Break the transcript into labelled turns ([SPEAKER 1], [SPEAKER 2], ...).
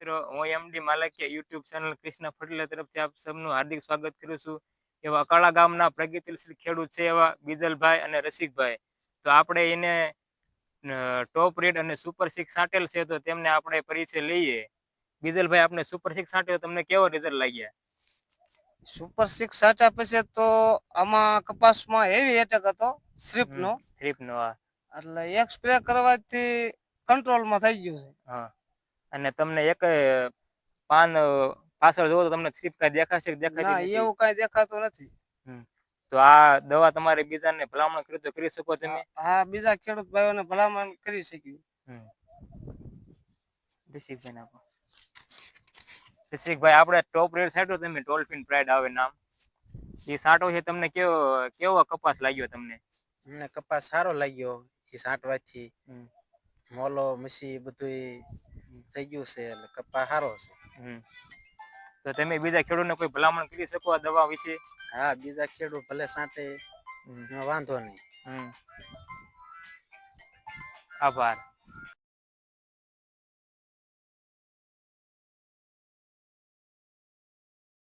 [SPEAKER 1] મિત્રો, હું MD Malakiya YouTube channel Krishna fertilizer તરફથી આપ સૌનું હાર્દિક સ્વાગત કરું છું. એવા અકાળા ગામના પ્રગતિશીલ ખેડૂત છે એવા બીજલભાઈ અને રસિકભાઈ. તો આપણે એને ટોપ રેટ અને સુપર સિક્સ છાંટેલ છે, તો તેમને આપણે પરિચય લઈએ. બીજલભાઈ, આપણે સુપર સિક્સ છાંટ્યો, તમને કેવો રિઝલ્ટ લાગ્યા?
[SPEAKER 2] સુપર સિક્સ સાચા પછી તો આમાં કપાસમાં હેવી એટેક હતો સ્ટ્રીપનો.
[SPEAKER 1] થ્રીપનો
[SPEAKER 2] એટલે એક સ્પ્રે કરવાથી કંટ્રોલમાં થઈ ગયું છે.
[SPEAKER 1] હા, અને તમને એક પાન પાછળ જોવો તો તમને થ્રીપ કાંઈ દેખાશે કે દેખાતી
[SPEAKER 2] ના,
[SPEAKER 1] નથી?
[SPEAKER 2] એવું કાંઈ દેખાતું નથી.
[SPEAKER 1] તો આ દવા તમારે બીજાને ભલામણ કરી તો કરી શકો તમે?
[SPEAKER 2] હા, બીજા ખેડૂત ભાઈઓને ભલામણ કરી શક્યું.
[SPEAKER 1] ઋષિકભાઈ આપો. ઋષિકભાઈ, આપણે ટોપ રેટ છાંટ્યો તમે, ડોલ્ફિન પ્રાઇડ આવે નામ, એ છાંટો છે, તમને કેવો કેવો કપાસ લાગ્યો તમને?
[SPEAKER 2] અમને કપાસ સારો લાગ્યો એ છાંટવાથી. મોલો મસી બધું થઈ ગયું છે, એટલે કપાસ સારો છે.
[SPEAKER 1] તો તમે બીજા ખેડૂતને કોઈ ભલામણ કરી શકો આ દવા વિશે?
[SPEAKER 2] હા, બીજા ખેડૂત ભલે છાંટે, વાંધો નહીં.
[SPEAKER 1] આભાર.